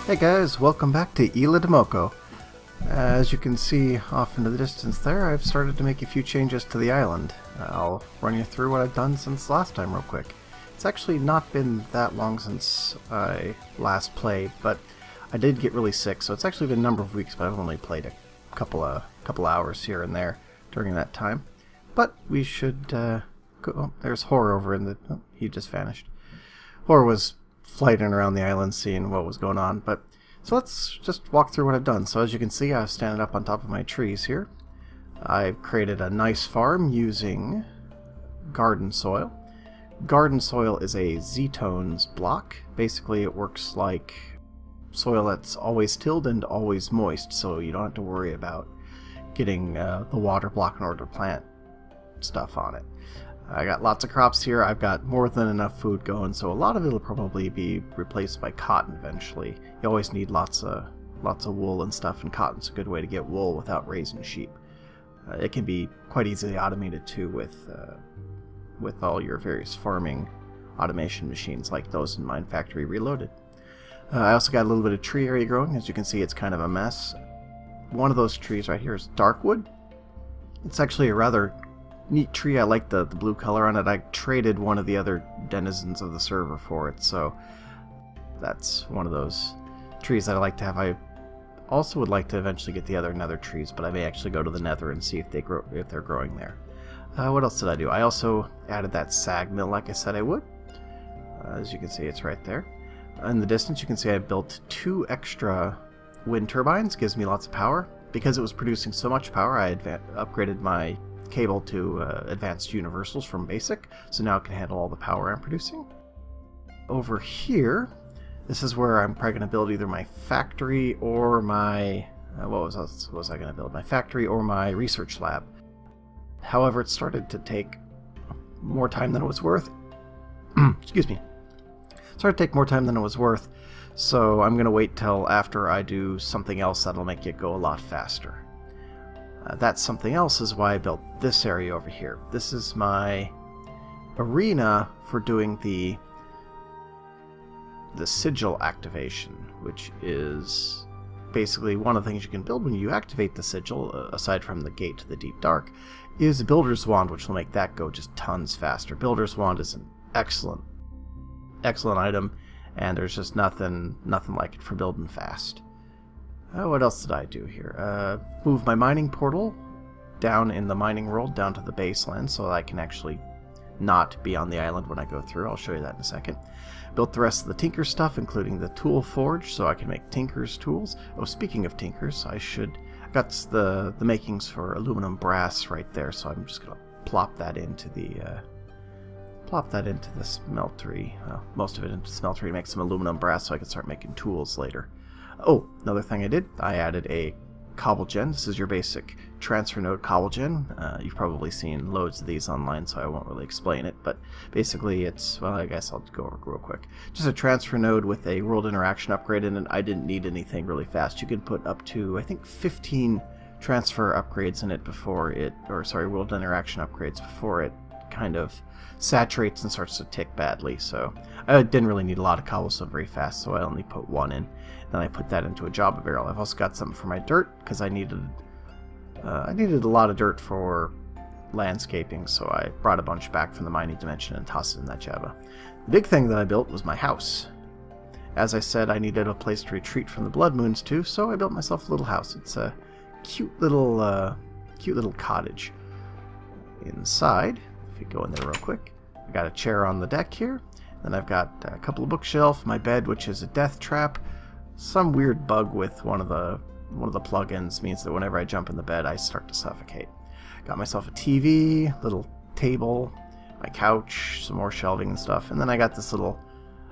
Hey guys, welcome back to Isla de Moco. As you can see off into the distance there, I've started to make a few changes to the island. I'll run you through what I've done since last time real quick. It's actually not been that long since I last played, but I did get really sick, so it's actually been a number of weeks, but I've only played a couple hours here and there during that time. But we should go... Oh, there's Horror over in the... Oh, he just vanished. Horror was flighting around the island seeing what was going on, but so let's just walk through what I've done. So as you can see, I was standing up on top of my trees here. I've created a nice farm using garden soil. Garden soil is a Z-tones block. Basically it works like soil that's always tilled and always moist, so you don't have to worry about getting the water block in order to plant stuff on it. I got lots of crops here. I've got more than enough food going, so a lot of it will probably be replaced by cotton eventually. You always need lots of wool and stuff, and cotton's a good way to get wool without raising sheep. It can be quite easily automated too with all your various farming automation machines like those in Mine Factory Reloaded. I also got a little bit of tree area growing. As you can see, it's kind of a mess. One of those trees right here is darkwood. It's actually a rather neat tree. I like the blue color on it. I traded one of the other denizens of the server for it, so that's one of those trees that I like to have. I also would like to eventually get the other nether trees, but I may actually go to the nether and see if they're growing there. What else did I do? I also added that sag mill like I said I would. As you can see, it's right there. In the distance, you can see I built 2 extra wind turbines. Gives me lots of power. Because it was producing so much power, I upgraded my cable to advanced universals from basic, so now it can handle all the power I'm producing. Over here, this is where I'm probably going to build either my factory or my... what was I going to build? My factory or my research lab. However, it started to take more time than it was worth. Excuse me. Started to take more time than it was worth, so I'm going to wait till after I do something else that'll make it go a lot faster. That something else is why I built this area over here. This is my arena for doing the sigil activation, which is basically one of the things you can build when you activate the sigil, aside from the gate to the deep dark, is a builder's wand, which will make that go just tons faster. Builder's wand is an excellent item, and there's just nothing like it for building fast. What else did I do here? Move my mining portal down in the mining world down to the baseline so that I can actually not be on the island when I go through. I'll show you that in a second. Built the rest of the tinker stuff, including the tool forge, so I can make tinker's tools. Oh, speaking of tinkers, I got the makings for aluminum brass right there, so I'm just gonna plop that into the smeltery. Well, most of it into the smeltery to make some aluminum brass so I can start making tools later. Oh, another thing I did, I added a cobble gen. This is your basic transfer node cobble gen. You've probably seen loads of these online, so I won't really explain it, but basically it's, well, I guess I'll go over real quick. Just a transfer node with a world interaction upgrade in it. I didn't need anything really fast. You can put up to, I think, 15 transfer upgrades in it before it, or sorry, world interaction upgrades before it kind of saturates and starts to tick badly, so I didn't really need a lot of cobblestone very fast, so I only put 1 in. Then I put that into a Java barrel. I've also got something for my dirt, because I needed a lot of dirt for landscaping, so I brought a bunch back from the mining dimension and tossed it in that Java. The big thing that I built was my house. As I said, I needed a place to retreat from the blood moons too, so I built myself a little house. It's a cute little cottage. Inside, if you go in there real quick, I got a chair on the deck here. Then I've got a couple of bookshelves, my bed, which is a death trap. Some weird bug with one of the plugins means that whenever I jump in the bed, I start to suffocate. Got myself a TV, little table, my couch, some more shelving and stuff, and then I got this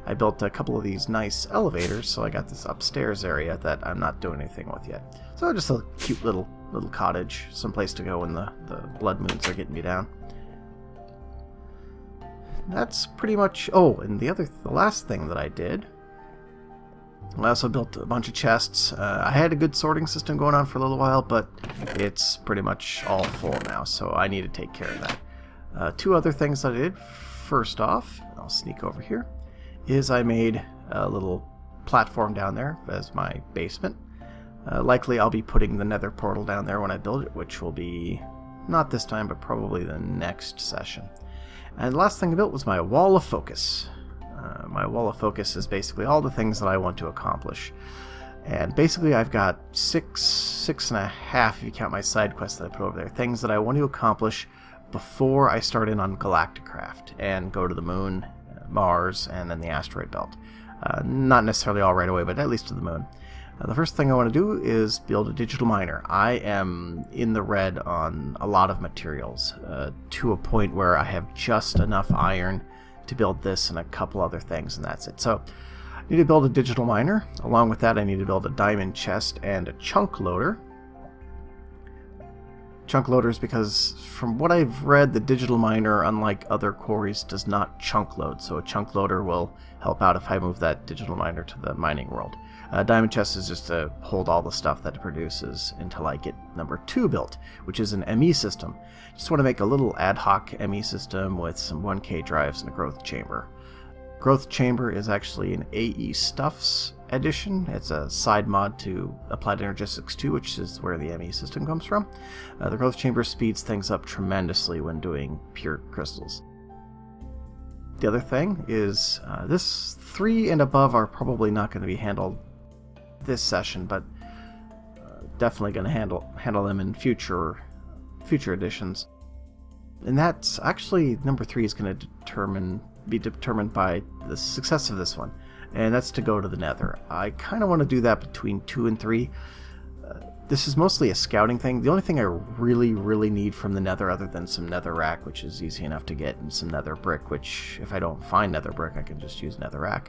I built a couple of these nice elevators, so I got this upstairs area that I'm not doing anything with yet. So just a cute little cottage, some place to go when the blood moons are getting me down. That's pretty much... Oh, and the last thing that I did, I also built a bunch of chests. I had a good sorting system going on for a little while, but it's pretty much all full now, so I need to take care of that. 2 other things that I did. first off, I'll sneak over here, is I made a little platform down there as my basement. Likely I'll be putting the nether portal down there when I build it, which will be not this time, but probably the next session. And the last thing I built was my wall of focus. My wall of focus is basically all the things that I want to accomplish. And basically I've got six and a half, if you count my side quests that I put over there, things that I want to accomplish before I start in on Galacticraft and go to the moon, Mars, and then the asteroid belt. Not necessarily all right away, but at least to the moon. The first thing I want to do is build a digital miner. I am in the red on a lot of materials, to a point where I have just enough iron to build this and a couple other things, and that's it. So I need to build a digital miner. Along with that, I need to build a diamond chest and a chunk loader. Chunk loaders because from what I've read, the digital miner, unlike other quarries, does not chunk load, so a chunk loader will help out if I move that digital miner to the mining world. Diamond chest is just to hold all the stuff that it produces until I get number 2 built, which is an ME system. Just want to make a little ad hoc ME system with some 1K drives and a growth chamber. Growth chamber is actually an AE Stuffs edition. It's a side mod to Applied Energistics 2, which is where the ME system comes from. The growth chamber speeds things up tremendously when doing pure crystals. The other thing is this 3 and above are probably not going to be handled this session, but definitely going to handle them in future editions. And that's actually number 3 is going to be determined by the success of this one, and that's to go to the nether. I kind of want to do that between 2 and 3. This is mostly a scouting thing. The only thing I really need from the nether, other than some netherrack, which is easy enough to get, and some nether brick, which if I don't find nether brick I can just use netherrack,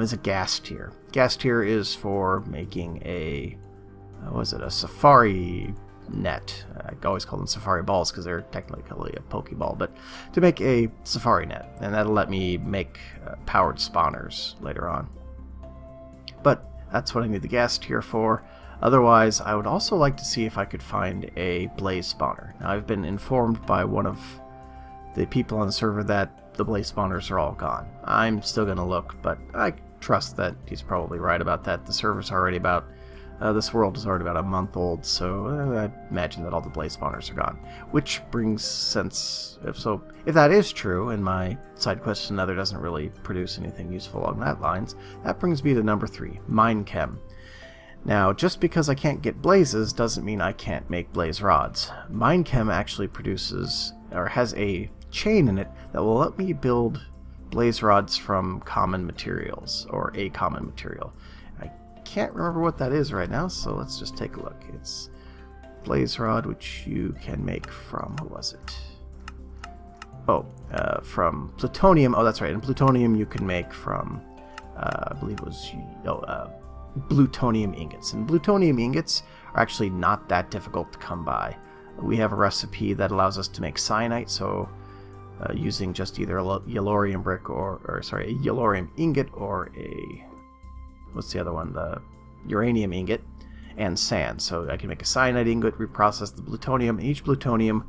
is a gas tier. Gas tier is for making a safari net. I always call them safari balls because they're technically a pokeball, but to make a safari net, and that'll let me make powered spawners later on. But that's what I need the gas tier for. Otherwise, I would also like to see if I could find a blaze spawner. Now, I've been informed by one of the people on the server that the blaze spawners are all gone. I'm still going to look, but I trust that he's probably right about that. The server's already about, this world is already about a month old, so I imagine that all the blaze spawners are gone. Which brings sense, if that is true, and my side quest to Nether doesn't really produce anything useful along that lines, that brings me to number 3, Mine Chem. Now, just because I can't get blazes doesn't mean I can't make blaze rods. Minechem actually produces, or has a chain in it that will let me build blaze rods from common materials, or a common material. I can't remember what that is right now, so let's just take a look. It's blaze rod, which you can make from, what was it? From plutonium. Oh, that's right. And plutonium you can make from, I believe it was, plutonium ingots. And plutonium ingots are actually not that difficult to come by. We have a recipe that allows us to make cyanite, so using just either a yellorium brick a yellorium ingot or a, what's the other one, the uranium ingot, and sand. So I can make a cyanide ingot, reprocess the plutonium, and each plutonium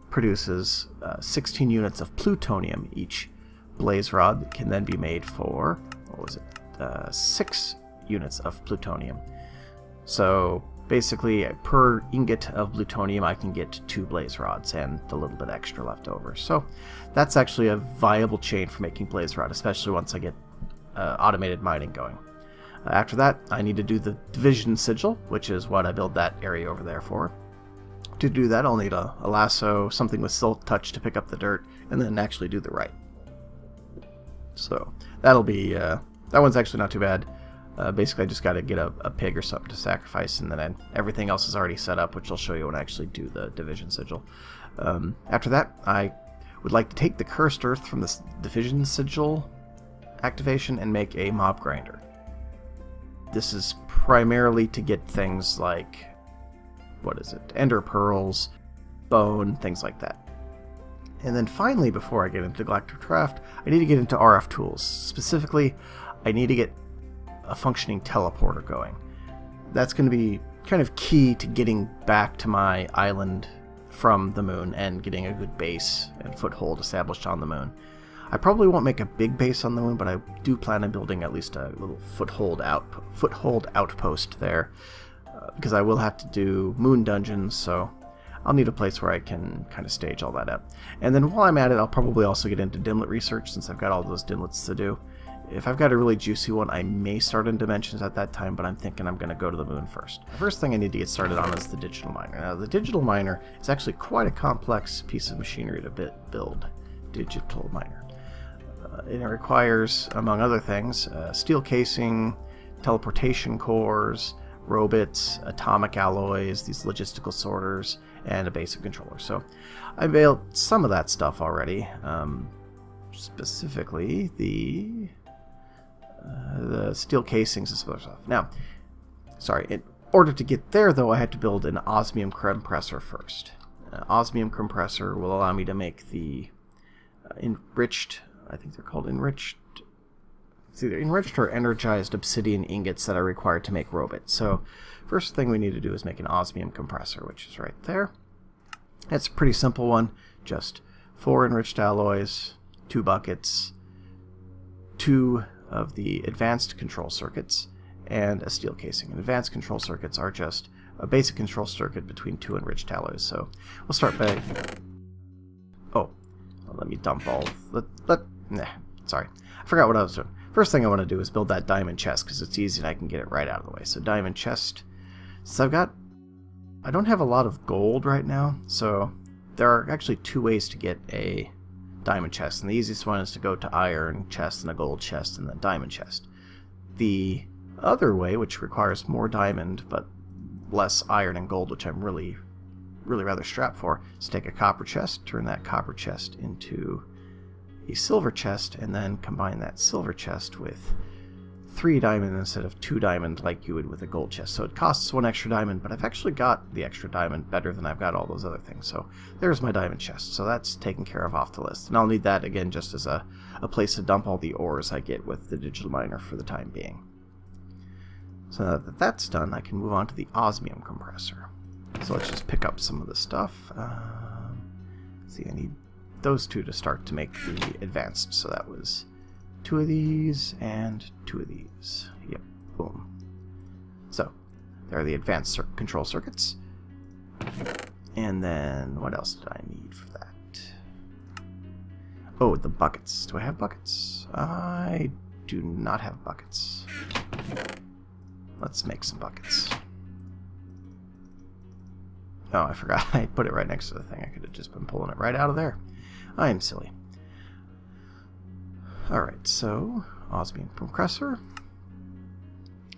produces 16 units of plutonium. Each blaze rod can then be made for, 6 units of plutonium. So basically, per ingot of plutonium I can get 2 blaze rods and a little bit extra left over. So that's actually a viable chain for making blaze rod, especially once I get automated mining going. After that, I need to do the division sigil, which is what I build that area over there for. To do that, I'll need a lasso, something with silk touch to pick up the dirt, and then actually do the right. So that'll be, that one's actually not too bad. Basically, I just got to get a pig or something to sacrifice, and then everything else is already set up, which I'll show you when I actually do the division sigil. After that, I would like to take the cursed earth from this division sigil activation and make a mob grinder. This is primarily to get things like, ender pearls, bone, things like that. And then finally, before I get into Galacticraft, I need to get into RF tools. Specifically, I need to get a functioning teleporter going. That's going to be kind of key to getting back to my island from the moon and getting a good base and foothold established on the moon. I probably won't make a big base on the moon, but I do plan on building at least a little foothold outpost there, because I will have to do moon dungeons, so I'll need a place where I can kind of stage all that up. And then while I'm at it, I'll probably also get into dimlet research, since I've got all those dimlets to do. If I've got a really juicy one, I may start in Dimensions at that time, but I'm thinking I'm going to go to the moon first. The first thing I need to get started on is the digital miner. Now, the digital miner is actually quite a complex piece of machinery to build. Digital miner. It requires, among other things, steel casing, teleportation cores, robots, atomic alloys, these logistical sorters, and a basic controller. So I built some of that stuff already, specifically the steel casings and some other stuff. Now, in order to get there, though, I had to build an osmium compressor first. Osmium compressor will allow me to make the enriched, I think they're called enriched, it's either enriched or energized obsidian ingots that are required to make robots. So first thing we need to do is make an osmium compressor, which is right there. It's a pretty simple one, just 4 enriched alloys, 2 buckets, 2 of the advanced control circuits, and a steel casing. And advanced control circuits are just a basic control circuit between 2 enriched alloys. So we'll start by... let me dump all... sorry. I forgot what I was doing. First thing I want to do is build that diamond chest, because it's easy and I can get it right out of the way. So diamond chest. Since I don't have a lot of gold right now, so there are actually 2 ways to get a diamond chest, and the easiest one is to go to iron chest and a gold chest and then diamond chest. The other way, which requires more diamond but less iron and gold, which I'm really rather strapped for, is take a copper chest, turn that copper chest into a silver chest, and then combine that silver chest with 3 diamond instead of 2 diamond like you would with a gold chest. So it costs 1 extra diamond, but I've actually got the extra diamond better than I've got all those other things. So there's my diamond chest. So that's taken care of off the list. And I'll need that again just as a place to dump all the ores I get with the digital miner for the time being. So now that that's done, I can move on to the osmium compressor. So let's just pick up some of the stuff. See, I need those 2 to start to make the advanced. So that was 2 of these and 2 of these. Yep, boom. So there are the advanced control circuits. And then what else did I need for that? Oh, the buckets. Do I have buckets? I do not have buckets. Let's make some buckets. Oh, I forgot. I put it right next to the thing. I could have just been pulling it right out of there. I am silly. Alright, so osmium compressor.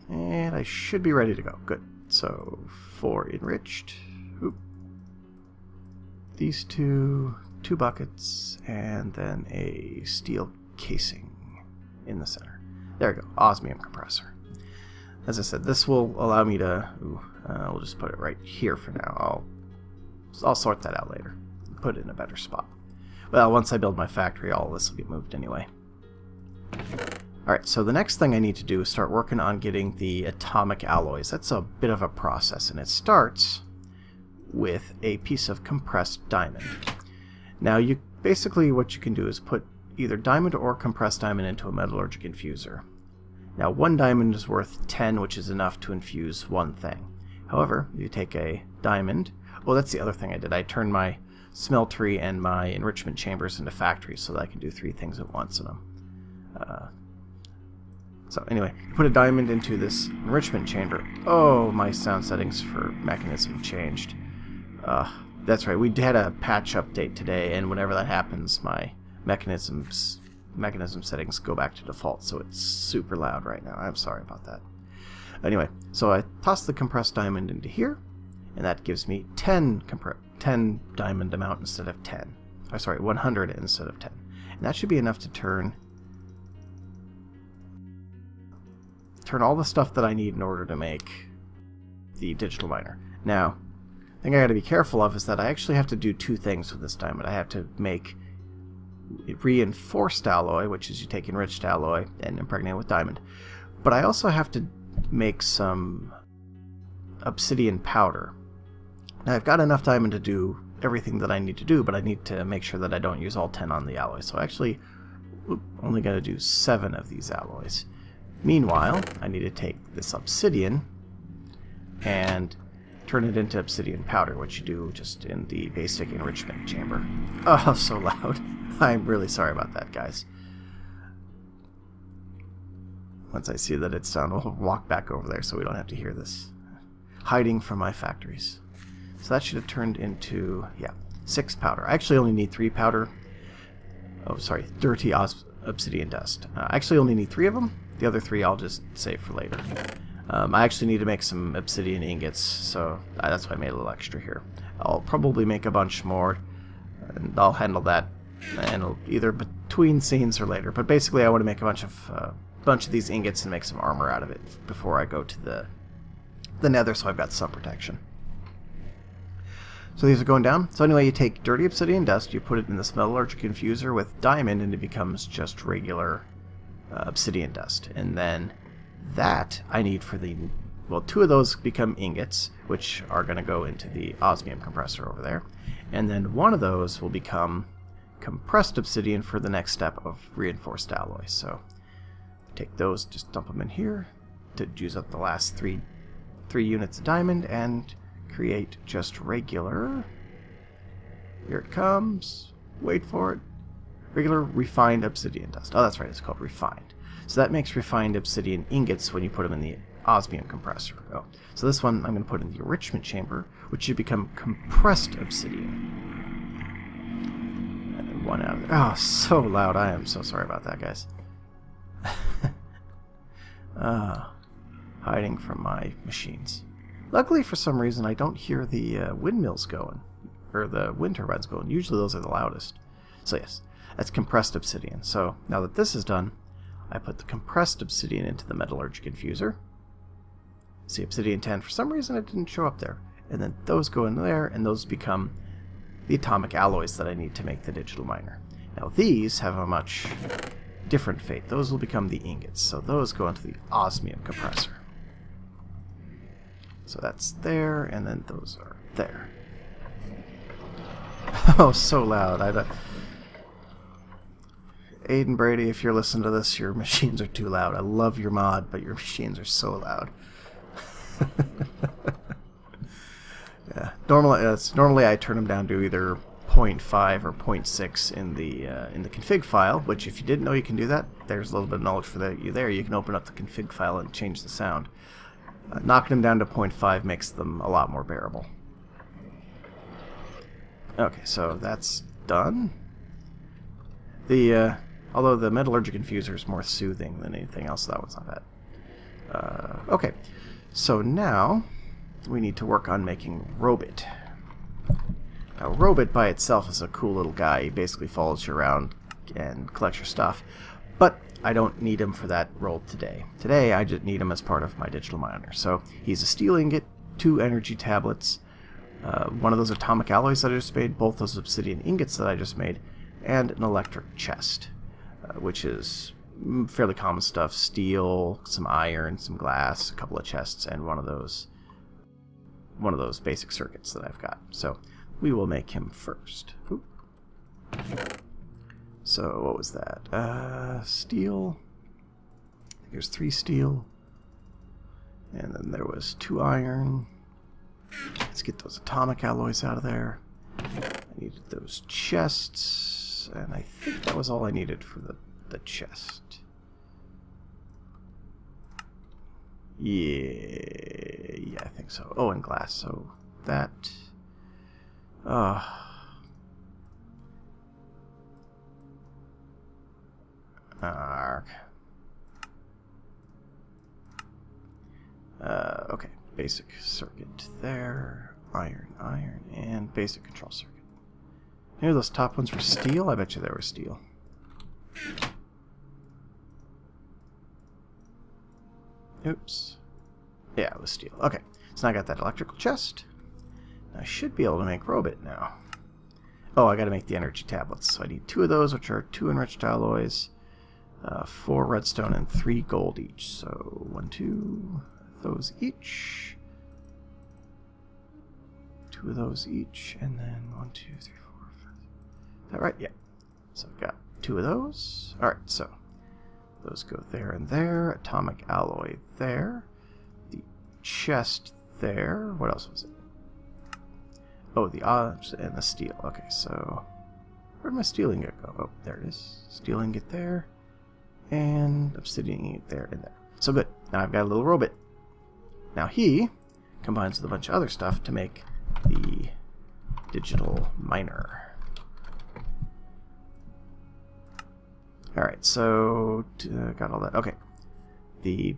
And I should be ready to go. Good. So 4 enriched. Oop. These 2 buckets, and then a steel casing in the center. There we go. Osmium compressor. As I said, this will allow me to... we'll just put it right here for now. I'll sort that out later. Put it in a better spot. Well, once I build my factory, all this will get moved anyway. Alright, so the next thing I need to do is start working on getting the atomic alloys. That's a bit of a process, and it starts with a piece of compressed diamond. Now, basically what you can do is put either diamond or compressed diamond into a metallurgic infuser. Now, 1 diamond is worth 10, which is enough to infuse 1 thing. However, you take a diamond... Oh, that's the other thing I did. I turned my smeltery and my enrichment chambers into factories so that I can do 3 things at once in them. So anyway, put a diamond into this enrichment chamber. Oh, my sound settings for mechanism changed. That's right, we had a patch update today, and whenever that happens, my mechanism settings go back to default, so it's super loud right now. I'm sorry about that. Anyway, so I toss the compressed diamond into here, and that gives me 10 diamond amount instead of 10. Oh, sorry, 100 instead of 10. And that should be enough to turn all the stuff that I need in order to make the digital miner. Now, the thing I gotta be careful of is that I actually have to do 2 things with this diamond. I have to make reinforced alloy, which is you take enriched alloy and impregnate it with diamond. But I also have to make some obsidian powder. Now, I've got enough diamond to do everything that I need to do, but I need to make sure that I don't use all 10 on the alloy. So I actually only going to do 7 of these alloys. Meanwhile, I need to take this obsidian and turn it into obsidian powder, which you do just in the basic enrichment chamber. Oh, so loud. I'm really sorry about that, guys. Once I see that it's done, we'll walk back over there so we don't have to hear this hiding from my factories. So that should have turned into, yeah, 6 powder. I actually only need 3 powder. Oh, sorry, dirty obsidian dust. I actually only need 3 of them. The other 3 I'll just save for later. I actually need to make some obsidian ingots, so that's why I made a little extra here. I'll probably make a bunch more, and I'll handle that and either between scenes or later. But basically, I want to make a bunch of these ingots and make some armor out of it before I go to the Nether, so I've got some protection. So these are going down. So anyway, you take dirty obsidian dust, you put it in this metallurgic infuser with diamond, and it becomes just regular obsidian dust. And then that I need for the, well, 2 of those become ingots, which are going to go into the osmium compressor over there. And then 1 of those will become compressed obsidian for the next step of reinforced alloys. So take those, just dump them in here to use up the last 3 units of diamond and create just regular, here it comes, wait for it, regular refined obsidian dust. Oh, that's right, it's called refined. So that makes refined obsidian ingots when you put them in the osmium compressor. Oh, so this one I'm going to put in the enrichment chamber, which should become compressed obsidian. And 1 out of there. Oh, so loud. I am so sorry about that, guys. Hiding from my machines. Luckily, for some reason, I don't hear the windmills going, or the wind turbines going. Usually those are the loudest. So yes, that's compressed obsidian. So now that this is done, I put the compressed obsidian into the metallurgic infuser. See, obsidian 10, for some reason it didn't show up there. And then those go in there, and those become the atomic alloys that I need to make the digital miner. Now these have a much different fate. Those will become the ingots, so those go into the osmium compressor. So that's there, and then those are there. Oh, so loud. Aiden Brady, if you're listening to this, your machines are too loud. I love your mod, but your machines are so loud. Yeah, normally I turn them down to either 0.5 or 0.6 in the config file. Which, if you didn't know you can do that, there's a little bit of knowledge for you there. You can open up the config file and change the sound. Knocking them down to 0.5 makes them a lot more bearable. Okay, so that's done. Although the metallurgic infuser is more soothing than anything else, that one's not bad. Okay, so now we need to work on making Robit. Now, Robit by itself is a cool little guy. He basically follows you around and collects your stuff. But I don't need him for that role today. Today, I just need him as part of my digital miner. So he's a steel ingot, 2 energy tablets, 1 of those atomic alloys that I just made, both those obsidian ingots that I just made, and an electric chest, which is fairly common stuff: steel, some iron, some glass, a couple of chests, and one of those basic circuits that I've got. So we will make him first. Oop. So what was that? Steel. I think there's 3 steel, and then there was 2 iron. Let's get those atomic alloys out of there. I needed those chests, and I think that was all I needed for the chest. Yeah, I think so. Oh, and glass. So that. Okay, basic circuit there. Iron, and basic control circuit. Maybe those top ones were steel? I bet you they were steel. Oops. Yeah, it was steel. Okay, so now I got that electrical chest. I should be able to make Robit now. Oh, I gotta make the energy tablets. So I need 2 of those, which are 2 enriched alloys, 4 redstone, and 3 gold each. So 1, 2, those each. 2 of those each, and then 1, 2, 3, 4, 5. Is that right? Yeah. So I've got 2 of those. Alright, so those go there and there. Atomic alloy there. The chest there. What else was it? Oh, the odds and the steel. Okay, so where'd my steel ingot go? Oh, there it is. Steel ingot there. And obsidian ingot there and there. So good. Now I've got a little robot. Now he combines with a bunch of other stuff to make the digital miner. Alright, so got all that. Okay. The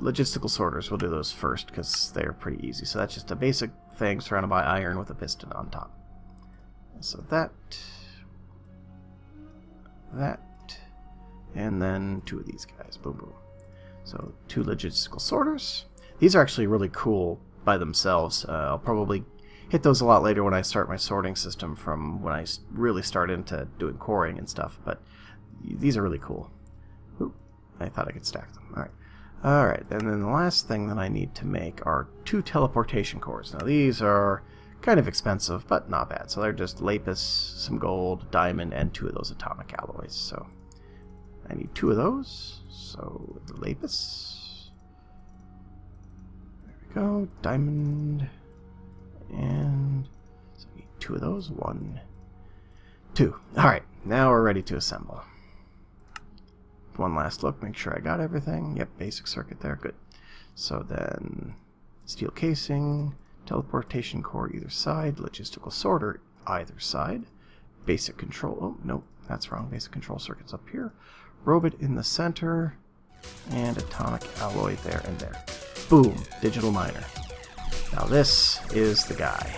logistical sorters, we'll do those first because they're pretty easy. So that's just a basic thing surrounded by iron with a piston on top. So that, and then 2 of these guys. Boom, boom. So 2 logistical sorters. These are actually really cool by themselves. I'll probably hit those a lot later when I start my sorting system from when I really start into doing coring and stuff. But these are really cool. Ooh, I thought I could stack them. Alright. Alright, and then the last thing that I need to make are 2 teleportation cores. Now these are kind of expensive, but not bad. So they're just lapis, some gold, diamond, and 2 of those atomic alloys. So I need 2 of those. So the lapis. There we go. Diamond. And so I need 2 of those. 1, 2. Alright, now we're ready to assemble. One last look, make sure I got everything. Yep, basic circuit there, good. So then, steel casing, teleportation core either side, logistical sorter either side, basic control, oh, no, that's wrong, basic control circuits up here, robot in the center, and atomic alloy there and there. Boom, digital miner. Now this is the guy.